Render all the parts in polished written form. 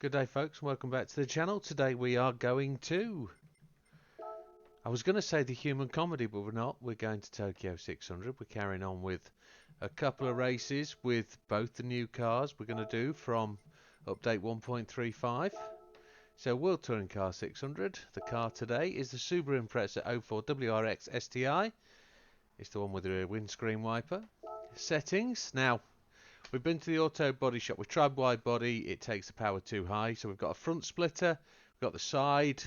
Good day folks, and welcome back to the channel. Today we are going to, I was going to say the human comedy, but we're not. We're going to Tokyo 600. We're carrying on with a couple of races with both the new cars we're going to do from update 1.35. So World Touring Car 600. The car today is the Subaru Impreza 04 WRX STI. It's the one with the rear windscreen wiper. Settings. Now, we've been to the auto body shop. We tried wide body. It takes the power too high. So we've got a front splitter. We've got the side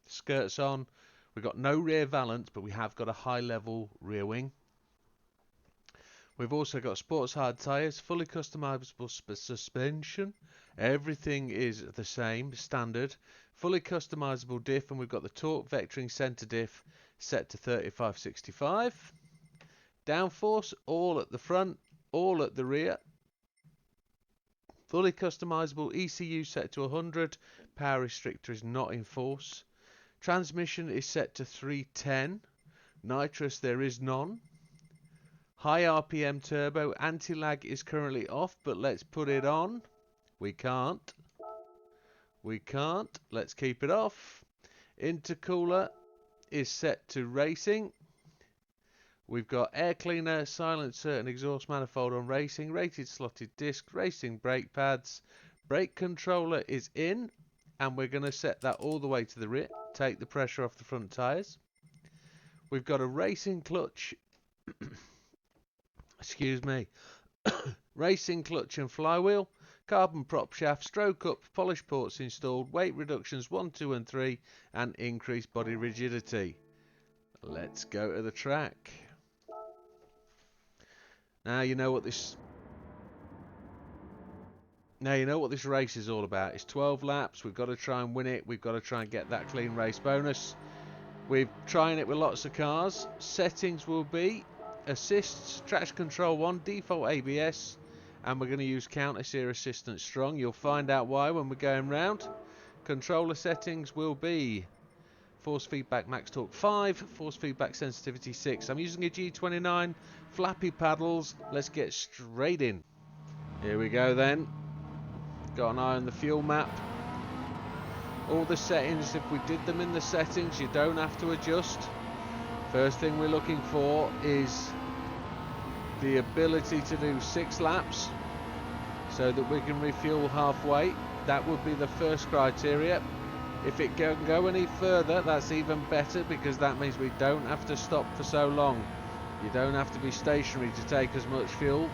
skirts on. We've got no rear valance, but we have got a high level rear wing. We've also got sports hard tyres, fully customizable suspension. Everything is the same, standard. Fully customizable diff, and we've got the torque vectoring center diff set to 3565. Downforce, all at the front, all at the rear. Fully customizable ECU set to 100. Power restrictor is not in force. Transmission is set to 310. Nitrous, there is none. High RPM turbo. Anti-lag is currently off, but let's put it on. We can't. Let's keep it off. Intercooler is set to racing. We've got air cleaner, silencer and exhaust manifold on racing, rated slotted disc, racing brake pads. Brake controller is in, and we're going to set that all the way to the rear, take the pressure off the front tyres. We've got a racing clutch, excuse me, racing clutch and flywheel, carbon prop shaft, stroke up, polish ports installed, weight reductions 1, 2 and 3, and increased body rigidity. Let's go to the track. Now you know what this race is all about. It's 12 laps. We've got to try and win it. We've got to try and get that clean race bonus. We're trying it with lots of cars. Settings will be assists, traction control 1, default ABS, and we're going to use counter steer assistance strong. You'll find out why when we're going round. Controller settings will be force feedback max torque 5, force feedback sensitivity 6. I'm using a G29, flappy paddles. Let's get straight in. Here we go then. Got an eye on the fuel map. All the settings, if we did them in the settings, you don't have to adjust. First thing we're looking for is the ability to do 6 laps so that we can refuel halfway. That would be the first criteria. If it can go any further, that's even better, because that means we don't have to stop for so long. You don't have to be stationary to take as much fuel.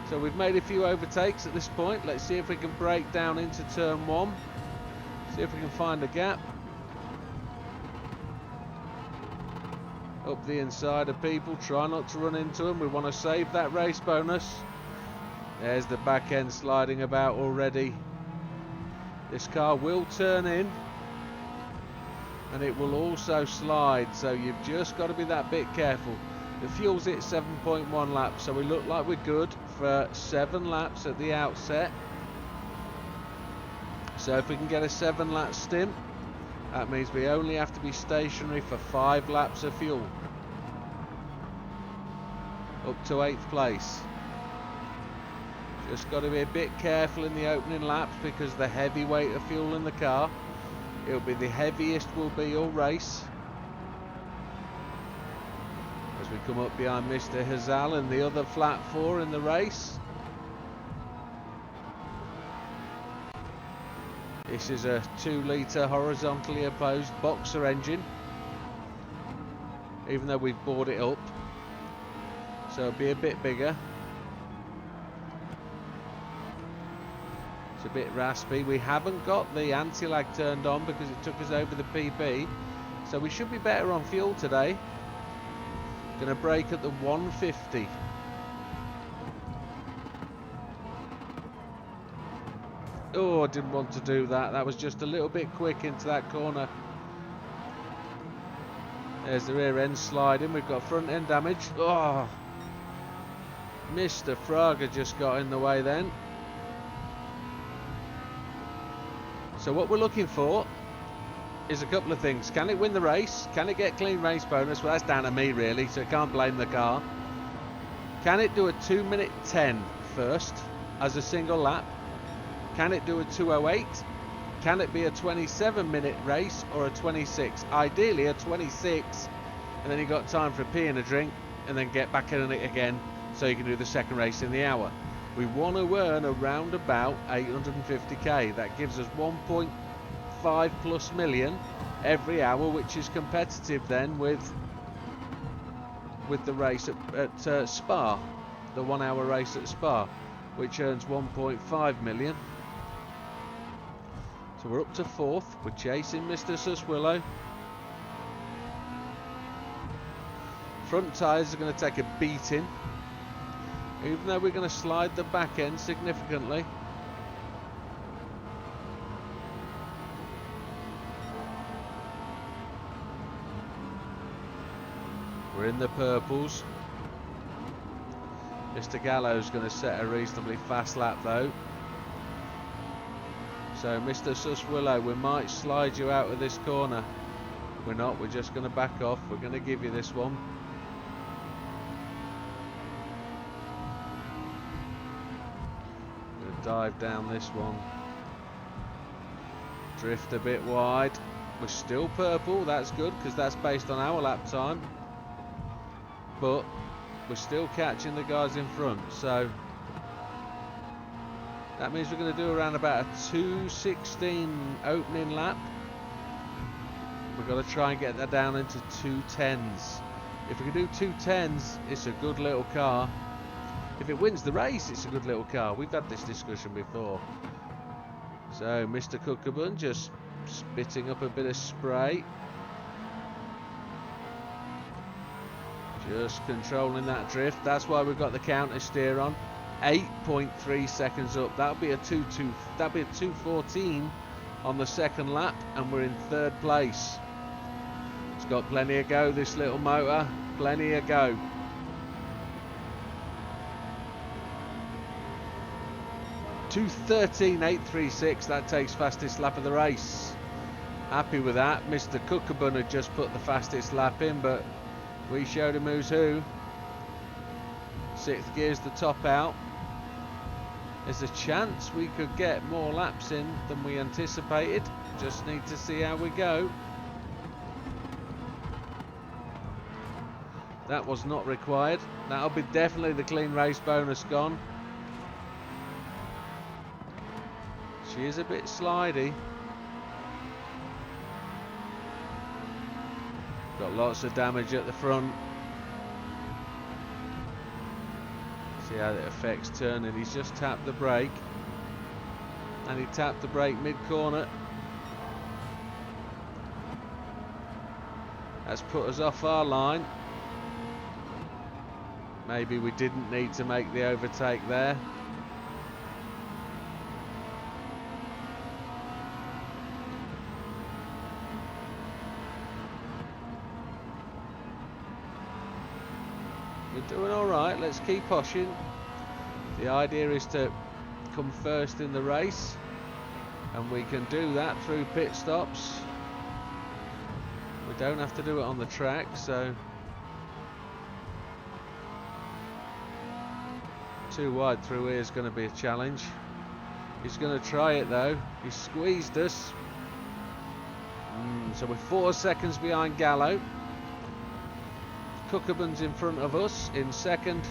So we've made a few overtakes at this point. Let's see if we can break down into turn 1. See if we can find a gap. Up the inside of people. Try not to run into them. We want to save that race bonus. There's the back end sliding about already. This car will turn in, and it will also slide, so you've just got to be that bit careful. The fuel's at 7.1 laps, so we look like we're good for 7 laps at the outset. So if we can get a 7 lap stint, that means we only have to be stationary for 5 laps of fuel. Up to 8th place. Just got to be a bit careful in the opening laps, because the heavy weight of fuel in the car, it'll be the heaviest will be all race. As we come up behind Mr. Hazal and the other flat 4 in the race. This is a 2-litre horizontally opposed boxer engine, even though we've bored it up, so it'll be a bit bigger. A bit raspy. We haven't got the anti-lag turned on because it took us over the PB, so we should be better on fuel today. Gonna brake at the 150. Oh, I didn't want to do that. That was just a little bit quick into that corner. There's the rear end sliding. We've got front end damage. Oh, Mr. Fraga just got in the way then. So what we're looking for is a couple of things. Can it win the race? Can it get clean race bonus? Well, that's down to me really, so I can't blame the car. Can it do a 2 minute 10 first as a single lap? Can it do a 2:08? Can it be a 27-minute race or a 26? Ideally a 26, and then you got time for a pee and a drink, and then get back in it again, so you can do the second race in the hour. We want to earn around about 850k. That gives us 1.5 plus million every hour, which is competitive then with the race at Spa, the 1 hour race at Spa, which earns 1.5 million. So we're up to 4th. We're chasing Mr. Suswillow. Front tyres are going to take a beating, even though we're going to slide the back end significantly. We're in the purples. Mr. Gallo's going to set a reasonably fast lap though. So Mr. Suswillow, we might slide you out of this corner. We're not, we're just going to back off. We're going to give you this one. Going to dive down this one. Drift a bit wide. We're still purple, that's good because that's based on our lap time. But we're still catching the guys in front, so that means we're going to do around about a 2:16 opening lap. We've got to try and get that down into 2:10s. If we can do 2:10s, it's a good little car. If it wins the race, it's a good little car. We've had this discussion before. So Mr. Cookabun just spitting up a bit of spray. Just controlling that drift. That's why we've got the counter steer on. 8.3 seconds up. That'll be a 2:14 on the second lap, and we're in 3rd place. It's got plenty of go, this little motor. Plenty of go. .2:13.836. That takes fastest lap of the race. Happy with that. Mr. Cookabun had just put the fastest lap in, but we showed him who's who. 6th gear's the top out. There's a chance we could get more laps in than we anticipated. Just need to see how we go. That was not required. That'll be definitely the clean race bonus gone. She is a bit slidey. Got lots of damage at the front. See how it affects turning. He's just tapped the brake, and he tapped the brake mid-corner. That's put us off our line. Maybe we didn't need to make the overtake there. We're doing alright, let's keep pushing. The idea is to come first in the race, and we can do that through pit stops. We don't have to do it on the track, so too wide through here is going to be a challenge. He's going to try it though. He squeezed us. So we're 4 seconds behind Gallo. Cookabun's in front of us in 2nd.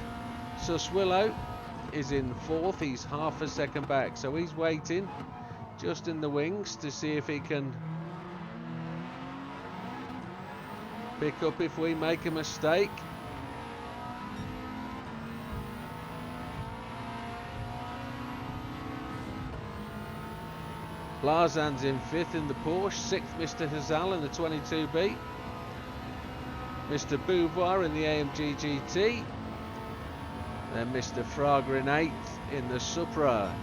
Suswillow is in 4th. He's half a second back, so he's waiting just in the wings to see if he can pick up if we make a mistake. Blazan's in 5th in the Porsche, 6th Mr. Hazal in the 22B. Mr. Beauvoir in the AMG GT, then Mr. Frager in 8th in the Supra.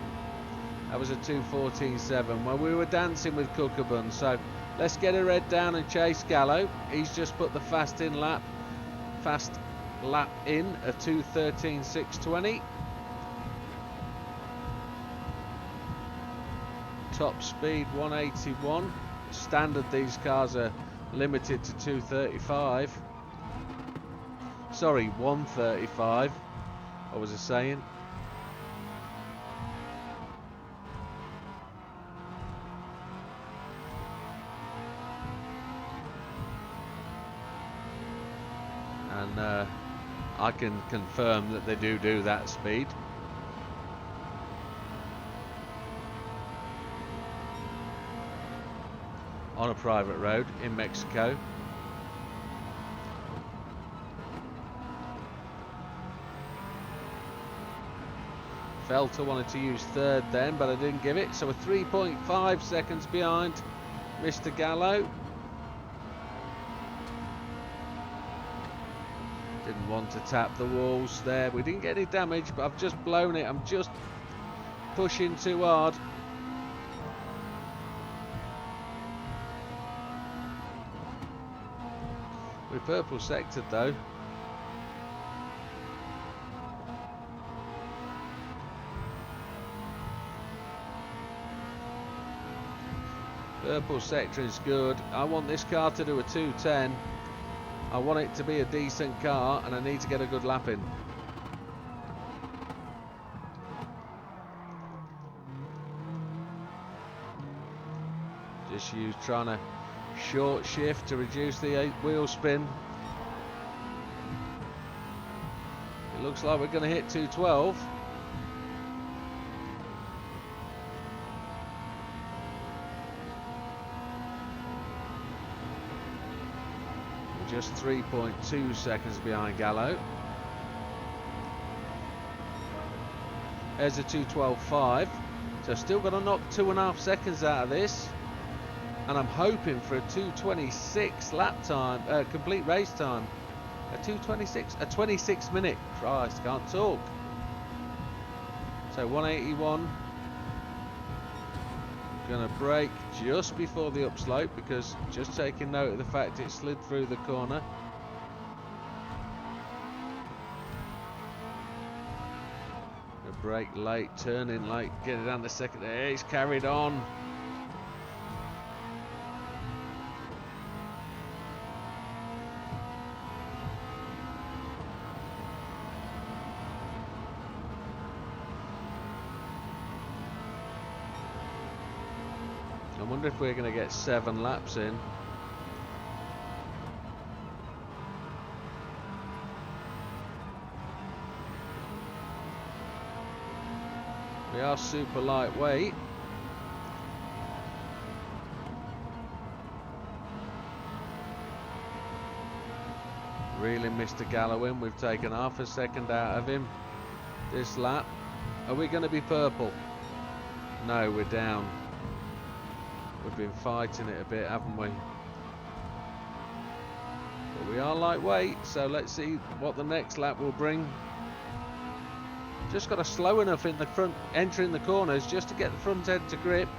That was a 2:14.7. Well, we were dancing with Cookabun, so let's get her head down and chase Gallo. He's just put the fast lap in, a 2:13.620. Top speed 181. Standard, these cars are limited to 235. Sorry, 135. What was I saying? I can confirm that they do that speed. On a private road in Mexico. Felt I wanted to use third then, but I didn't give it. So we're 3.5 seconds behind Mr. Gallo. Didn't want to tap the walls there. We didn't get any damage, but I've just blown it. I'm just pushing too hard. We're purple sectored though. Purple sector is good. I want this car to do a 210. I want it to be a decent car, and I need to get a good lap in. Just trying to short shift to reduce the wheel spin. It looks like we're going to hit 212. We're just 3.2 seconds behind Gallo. There's a 212.5. So still got to knock 2.5 seconds out of this. And I'm hoping for a 2:26 lap time, complete race time. A 2:26, a 26 minute. Christ, can't talk. So 181. Gonna brake just before the upslope because just taking note of the fact it slid through the corner. Gonna brake late, turning late, get it down the second. There, it's carried on. I wonder if we're going to get 7 laps in. We are super lightweight. Reeling Mr. Gallo in. We've taken half a second out of him this lap. Are we going to be purple? No, we're down. We've been fighting it a bit, haven't we? But we are lightweight, so let's see what the next lap will bring. Just got to slow enough in the front, entering the corners, just to get the front end to grip.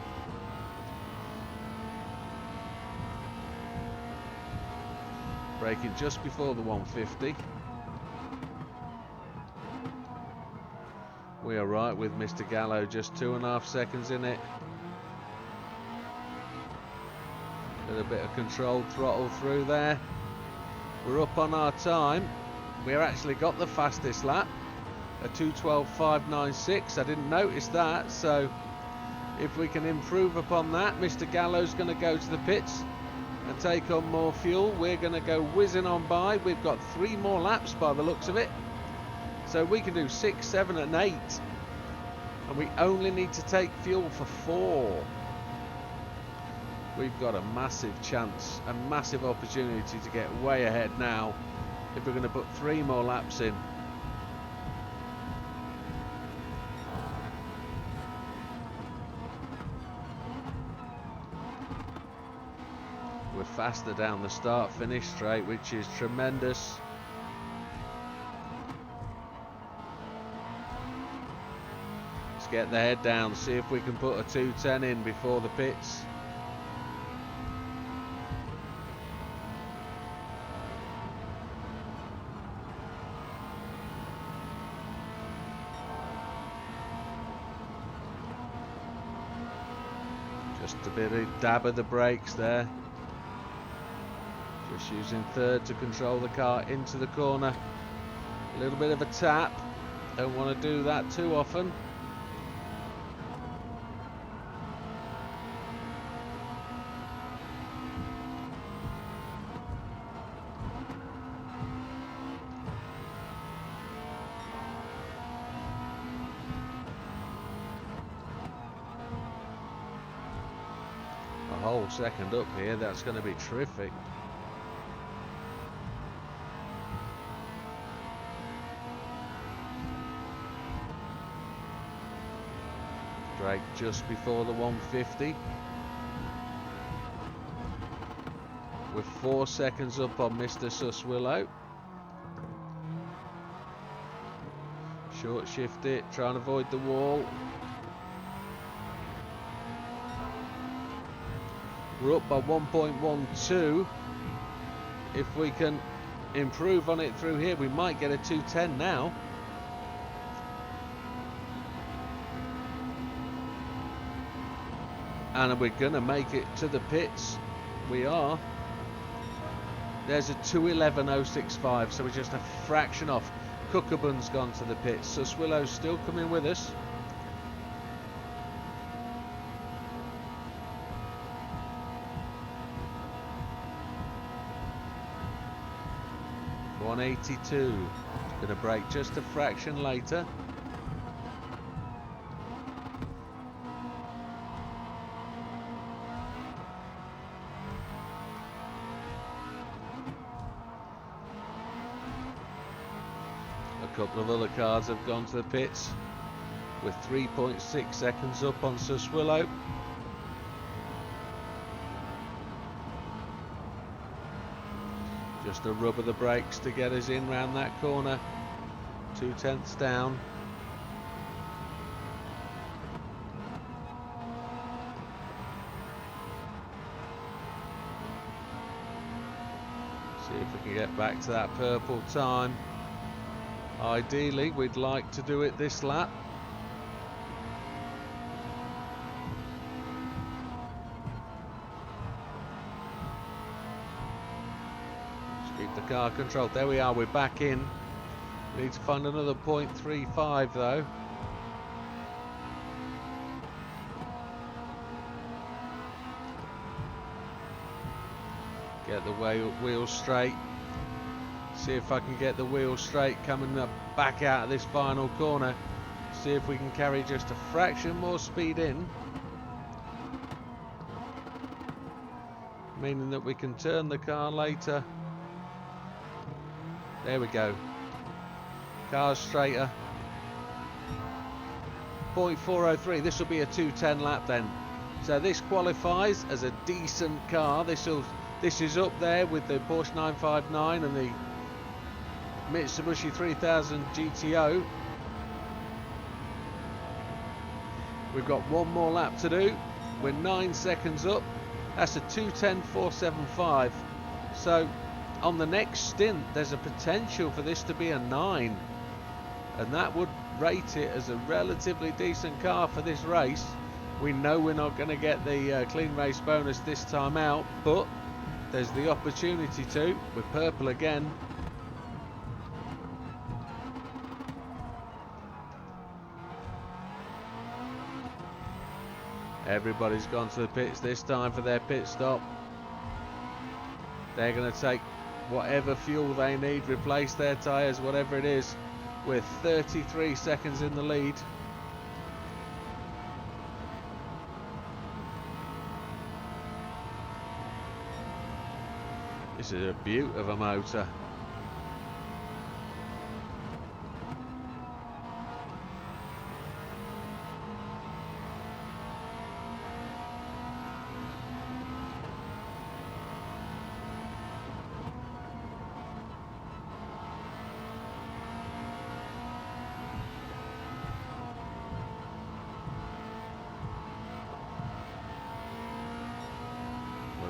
Braking just before the 150. We are right with Mr. Gallo, just 2.5 seconds in it. A bit of controlled throttle through there. We're up on our time. We actually got the fastest lap, a 2:12.596. I didn't notice that, so if we can improve upon that, Mr. Gallo's going to go to the pits and take on more fuel. We're going to go whizzing on by. We've got 3 more laps by the looks of it, so we can do 6, 7 and 8, and we only need to take fuel for 4. We've got a massive chance, a massive opportunity to get way ahead now if we're going to put 3 more laps in. We're faster down the start-finish straight, which is tremendous. Let's get the head down, see if we can put a 2:10 in before the pits. Just a bit of dab of the brakes there. Just using third to control the car into the corner. A little bit of a tap. Don't want to do that too often. whole second up here. That's going to be terrific. Drake just before the 150. We're 4 seconds up on Mr. Suswillow. Short shift it, try and avoid the wall. We're up by 1.12. If we can improve on it through here, we might get a 210 now. And we're going to make it to the pits. We are. There's a 211.065, so we're just a fraction off. Cookabun's gone to the pits. Suswillow's still coming with us. .182. Going to brake just a fraction later. A couple of other cars have gone to the pits. We're 3.6 seconds up on Suswillow. Just a rub of the brakes to get us in round that corner. 2/10 down. See if we can get back to that purple time. Ideally, we'd like to do it this lap. Just keep the car controlled. There we are, we're back in. We need to find another 0.35 though. Get the wheel straight. See if I can get the wheel straight coming up back out of this final corner. See if we can carry just a fraction more speed in, meaning that we can turn the car later. There we go. Car's straighter. 0.403. This will be a 2:10 lap then. So this qualifies as a decent car. This is up there with the Porsche 959 and the Mitsubishi 3000 GTO. We've got one more lap to do. We're 9 seconds up. That's a 2:10.475. So on the next stint there's a potential for this to be a 9, and that would rate it as a relatively decent car for this race. We know we're not going to get the clean race bonus this time out, but there's the opportunity to. We're purple again. Everybody's gone to the pits this time for their pit stop. They're going to take whatever fuel they need, replace their tyres, whatever it is. We're 33 seconds in the lead. This is a beaut of a motor.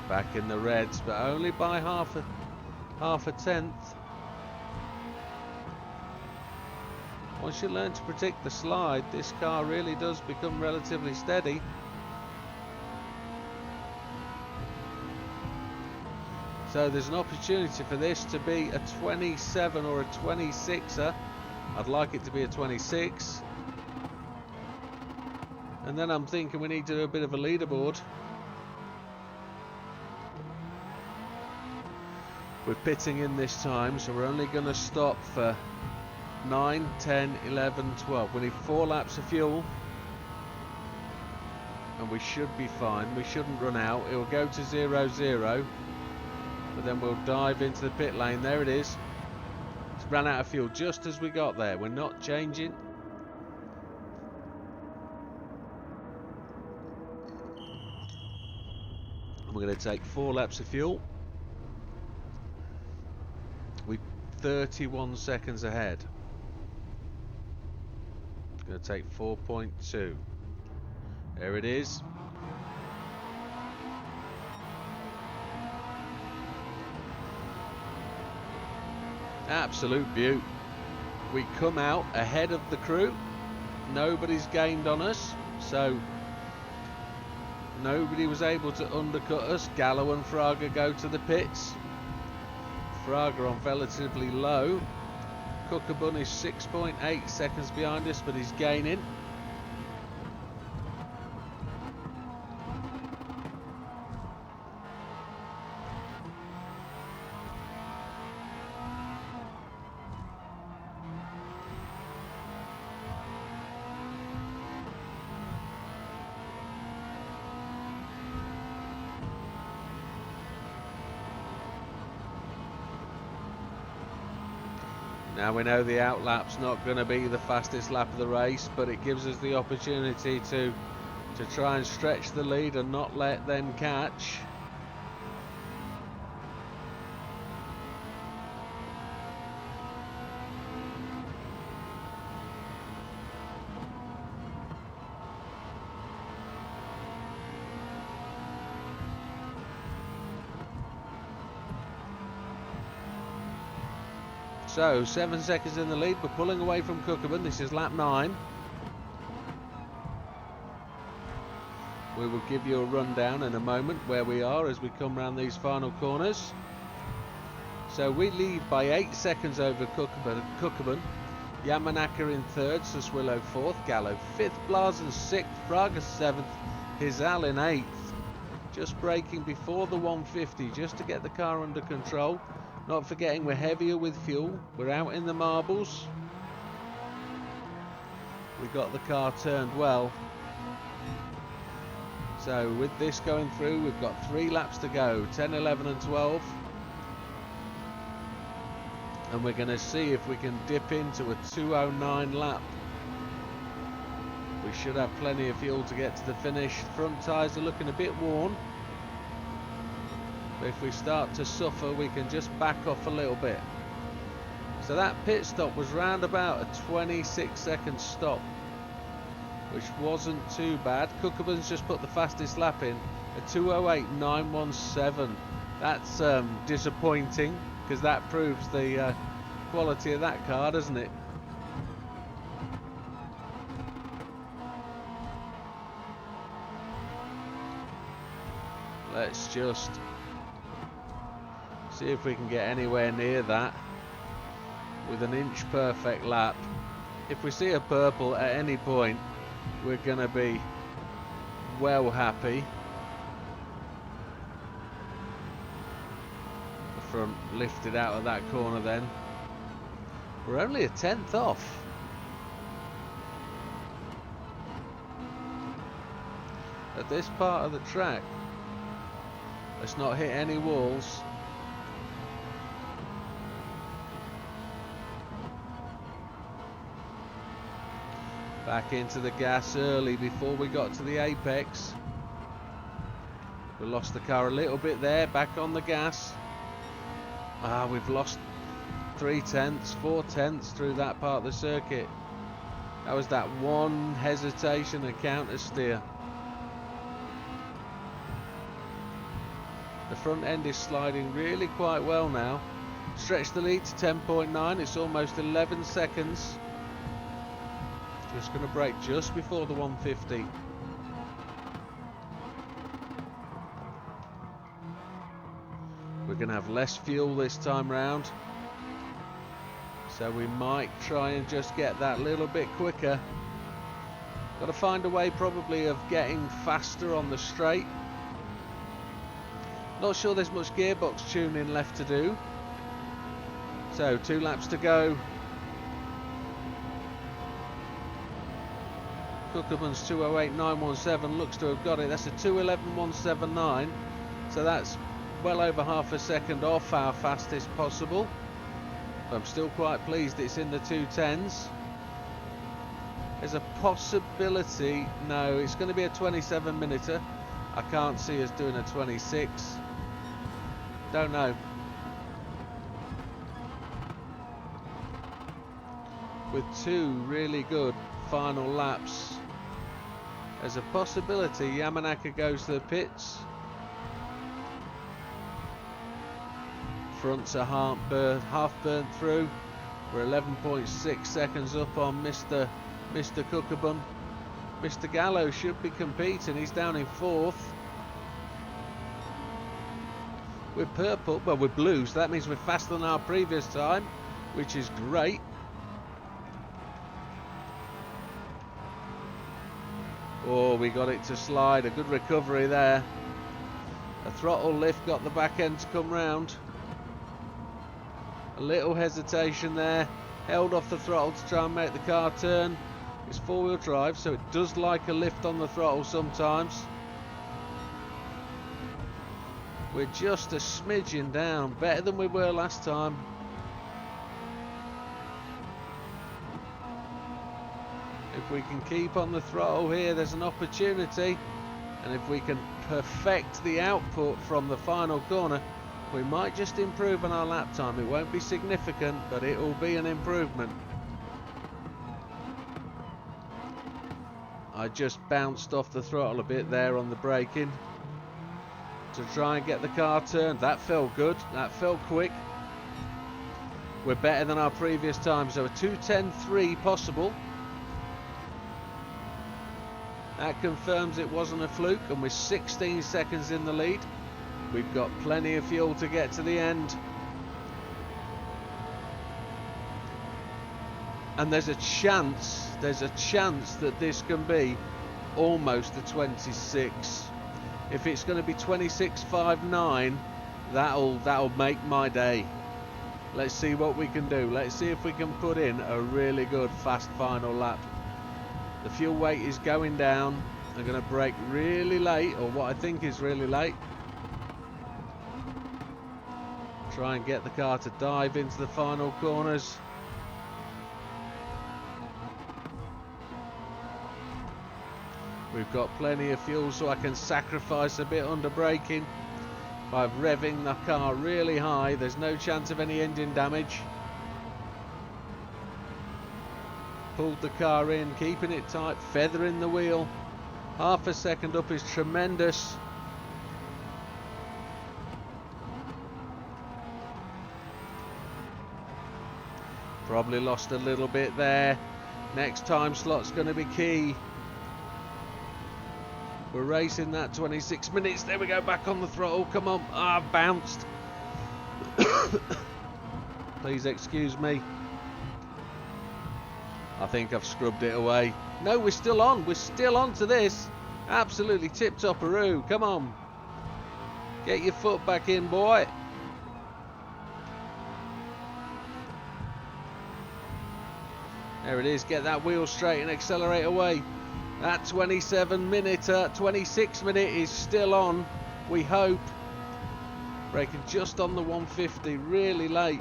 Back in the reds, but only by half a tenth. Once you learn to predict the slide, this car really does become relatively steady. So there's an opportunity for this to be a 27 or a 26er. I'd like it to be a 26. And then I'm thinking we need to do a bit of a leaderboard. We're pitting in this time, so we're only going to stop for 9, 10, 11, 12. We need 4 laps of fuel. and we should be fine. We shouldn't run out. It will go to 0-0, but then we'll dive into the pit lane. There it is. It's ran out of fuel just as we got there. We're not changing. We're going to take 4 laps of fuel. We're 31 seconds ahead. Going to take 4.2. There it is. Absolute beaut. We come out ahead of the crew. Nobody's gained on us, so nobody was able to undercut us. Gallo and Fraga go to the pits. Fraga on relatively low. Cookabun is 6.8 seconds behind us, but he's gaining. Now we know the outlap's not going to be the fastest lap of the race, but it gives us the opportunity to try and stretch the lead and not let them catch. So 7 seconds in the lead. We're pulling away from Cookabun. This is lap 9. We will give you a rundown in a moment where we are as we come round these final corners. So we lead by 8 seconds over Cookabun. Yamanaka in 3rd, Suswillow 4th, Gallo 5th, Blazen 6th, Fraga 7th, Hizal in 8th. Just braking before the 150 just to get the car under control. Not forgetting we're heavier with fuel. We're out in the marbles. We got the car turned well. So with this going through, we've got 3 laps to go, 10, 11 and 12. And we're going to see if we can dip into a 2:09 lap. We should have plenty of fuel to get to the finish. Front tyres are looking a bit worn. But if we start to suffer, we can just back off a little bit. So that pit stop was round about a 26-second stop, which wasn't too bad. Cookabun's just put the fastest lap in, a 2:08.917. That's disappointing, because that proves the quality of that car, doesn't it? Let's just see if we can get anywhere near that with an inch perfect lap. If we see a purple at any point, we're going to be well happy. The front lifted out of that corner then. We're only a 10th off. At this part of the track. Let's not hit any walls. Back into the gas early before we got to the apex. We lost the car a little bit there, back on the gas. We've lost 3/10, 4/10 through that part of the circuit. That was that one hesitation and counter steer. The front end is sliding really quite well now. Stretch the lead to 10.9, it's almost 11 seconds. Just going to brake just before the 150. We're going to have less fuel this time round, so we might try and just get that little bit quicker. Got to find a way probably of getting faster on the straight. Not sure there's much gearbox tuning left to do. So 2 laps to go. Cookabun's 208.917 looks to have got it. That's a 211.179. So that's well over half a second off our fastest possible. I'm still quite pleased it's in the 210s. There's a possibility, no, it's going to be a 27 minuter. I can't see us doing a 26. Don't know. With two really good final laps, there's a possibility Yamanaka goes to the pits. Fronts are half burnt through. We're 11.6 seconds up on Mr. Cookabun. Mr. Gallo should be competing. He's down in 4th. We're purple, well we're blue, so that means we're faster than our previous time, which is great. Oh, we got it to slide. A good recovery there. A throttle lift got the back end to come round. A little hesitation there. Held off the throttle to try and make the car turn. It's four-wheel drive, so it does like a lift on the throttle sometimes. We're just a smidgen down. Better than we were last time. If we can keep on the throttle here, there's an opportunity. And if we can perfect the output from the final corner, we might just improve on our lap time. It won't be significant, but it will be an improvement. I just bounced off the throttle a bit there on the braking to try and get the car turned. That felt good. That felt quick. We're better than our previous time, so a 2:10.3 possible. That confirms it wasn't a fluke, and we're 16 seconds in the lead. We've got plenty of fuel to get to the end. And there's a chance that this can be almost a 26. If it's going to be 26.59, that'll make my day. Let's see what we can do. Let's see if we can put in a really good fast final lap. The fuel weight is going down. I'm going to brake really late, or what I think is really late. Try and get the car to dive into the final corners. We've got plenty of fuel, so I can sacrifice a bit under braking by revving the car really high. There's no chance of any engine damage. Pulled the car in, keeping it tight, feathering the wheel. Half a second up is tremendous. Probably lost a little bit there. Next time slot's going to be key. We're racing that 26 minutes. There we go, back on the throttle. Come on. Ah, bounced. Please excuse me. I think I've scrubbed it away. No, we're still on. We're still on to this. Absolutely tip-top-aroo. Come on. Get your foot back in, boy. There it is. Get that wheel straight and accelerate away. That 27 26 minute is still on, we hope. Braking just on the 150, really late.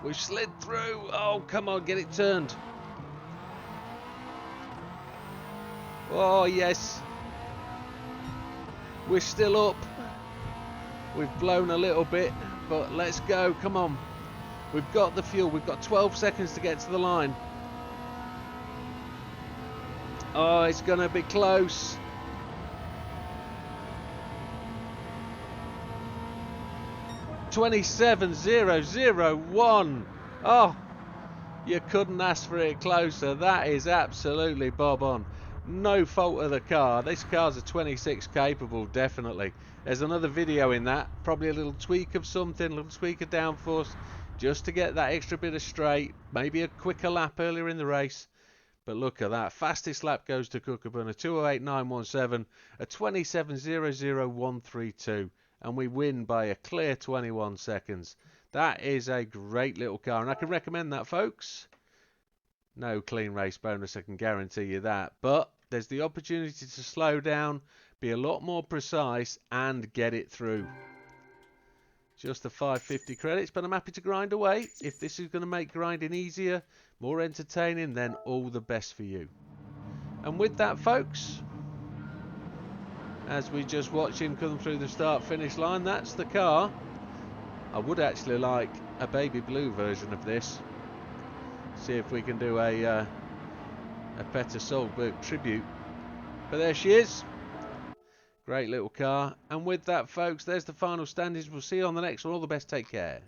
We've slid through. Oh, come on, get it turned. Oh, yes. We're still up. We've blown a little bit, but let's go, come on. We've got the fuel, we've got 12 seconds to get to the line. Oh, it's going to be close. $27,001. Oh, you couldn't ask for it closer. That is absolutely bob on. No fault of the car. This car's a 26 capable, definitely. There's another video in that. Probably a little tweak of something, a little tweak of downforce, just to get that extra bit of straight. Maybe a quicker lap earlier in the race. But look at that. Fastest lap goes to Cookabun, a 208.917, a 27.00132. And we win by a clear 21 seconds. That is a great little car, and I can recommend that, folks. No clean race bonus, I can guarantee you that. But there's the opportunity to slow down, be a lot more precise, and get it through. Just the 550 credits, but I'm happy to grind away. If this is going to make grinding easier, more entertaining, then all the best for you. And with that, folks, as we just watch him come through the start-finish line, that's the car. I would actually like a baby blue version of this. See if we can do a Petter Solberg tribute. But there she is. Great little car. And with that, folks, there's the final standings. We'll see you on the next one. All the best. Take care.